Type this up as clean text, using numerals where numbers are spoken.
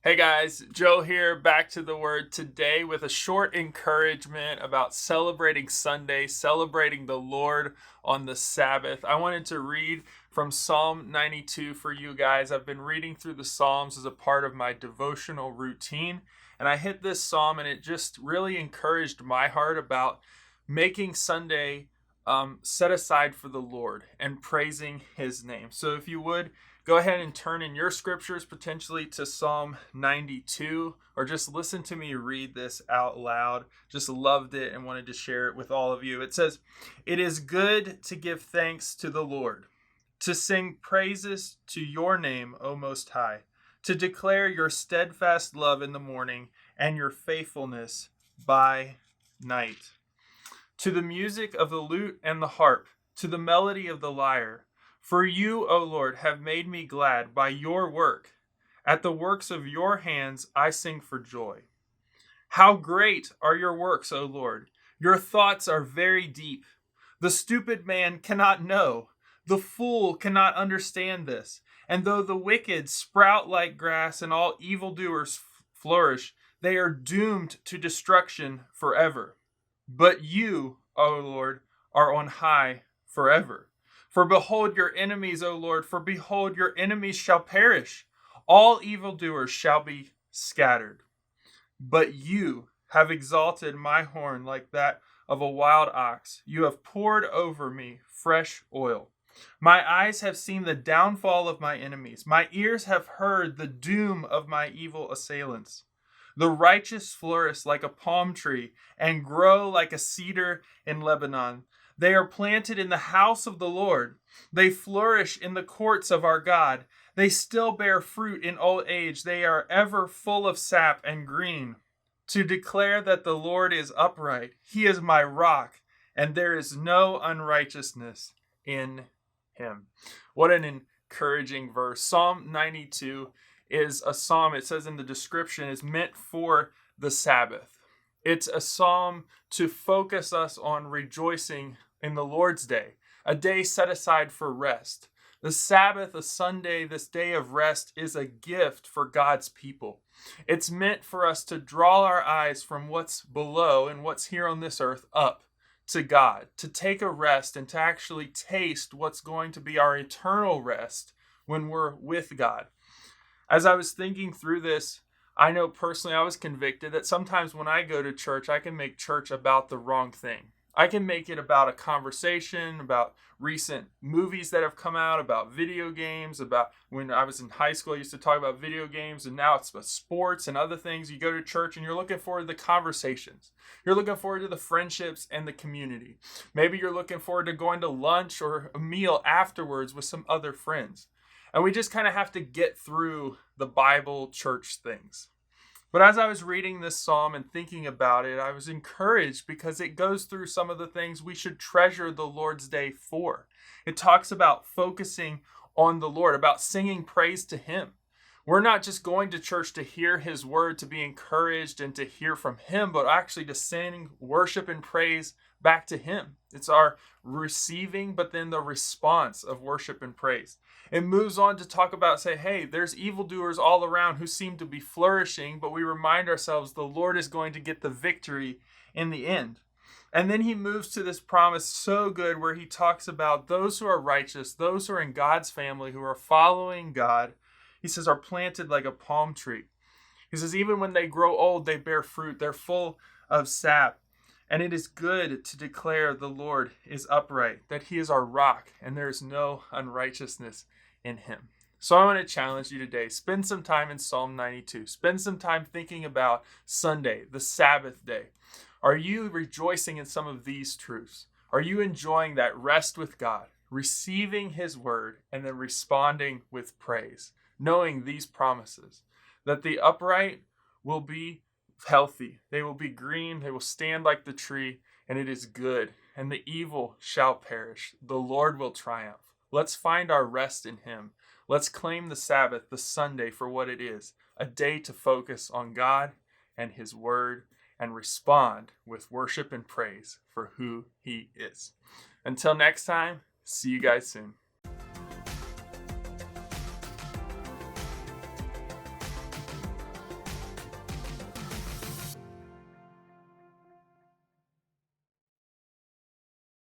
Hey guys, Joe here, back to the Word today with a short encouragement about celebrating Sunday, celebrating the Lord on the Sabbath. I wanted to read from Psalm 92 for you guys. I've been reading through the Psalms as a part of my devotional routine, and I hit this psalm and it just really encouraged my heart about making Sunday set aside for the Lord and praising His name. So if you would, go ahead and turn in your scriptures potentially to Psalm 92, or just listen to me read this out loud. Just loved it and wanted to share it with all of you. It says, "It is good to give thanks to the Lord, to sing praises to your name, O Most High, to declare your steadfast love in the morning and your faithfulness by night. To the music of the lute and the harp, to the melody of the lyre. For you, O Lord, have made me glad by your work. At the works of your hands I sing for joy. How great are your works, O Lord! Your thoughts are very deep. The stupid man cannot know. The fool cannot understand this. And though the wicked sprout like grass and all evildoers flourish, they are doomed to destruction forever. But you, O Lord, are on high forever. For behold your enemies, O Lord, for behold your enemies shall perish. All evildoers shall be scattered. But you have exalted my horn like that of a wild ox. You have poured over me fresh oil. My eyes have seen the downfall of my enemies. My ears have heard the doom of my evil assailants. The righteous flourish like a palm tree and grow like a cedar in Lebanon. They are planted in the house of the Lord. They flourish in the courts of our God. They still bear fruit in old age. They are ever full of sap and green. To declare that the Lord is upright. He is my rock, and there is no unrighteousness in him." What an encouraging verse. Psalm 92 is a psalm, it says in the description, is meant for the Sabbath. It's a psalm to focus us on rejoicing in the Lord's day, a day set aside for rest. The Sabbath, a Sunday, this day of rest, is a gift for God's people. It's meant for us to draw our eyes from what's below and what's here on this earth up to God, to take a rest and to actually taste what's going to be our eternal rest when we're with God. As I was thinking through this, I know personally I was convicted that sometimes when I go to church, I can make church about the wrong thing. I can make it about a conversation, about recent movies that have come out, about video games, about when I was in high school, I used to talk about video games, and now it's about sports and other things. You go to church and you're looking forward to the conversations. You're looking forward to the friendships and the community. Maybe you're looking forward to going to lunch or a meal afterwards with some other friends. And we just kind of have to get through the Bible church things. But as I was reading this psalm and thinking about it, I was encouraged because it goes through some of the things we should treasure the Lord's day for. It talks about focusing on the Lord, about singing praise to Him. We're not just going to church to hear His word, to be encouraged and to hear from Him, but actually to sing worship and praise back to Him. It's our receiving, but then the response of worship and praise. It moves on to talk about, say, hey, there's evildoers all around who seem to be flourishing, but we remind ourselves the Lord is going to get the victory in the end. And then he moves to this promise so good where he talks about those who are righteous, those who are in God's family, who are following God, he says, are planted like a palm tree. He says, even when they grow old, they bear fruit. They're full of sap. And it is good to declare the Lord is upright, that He is our rock, and there is no unrighteousness in Him. So I want to challenge you today. Spend some time in Psalm 92. Spend some time thinking about Sunday, the Sabbath day. Are you rejoicing in some of these truths? Are you enjoying that rest with God, receiving His word, and then responding with praise, knowing these promises, that the upright will be healthy, they will be green, they will stand like the tree, and it is good, and the evil shall perish. The Lord will triumph. Let's find our rest in Him. Let's claim the Sabbath, the Sunday, for what it is, a day to focus on God and His word and respond with worship and praise for who He is. Until next time, see you guys soon.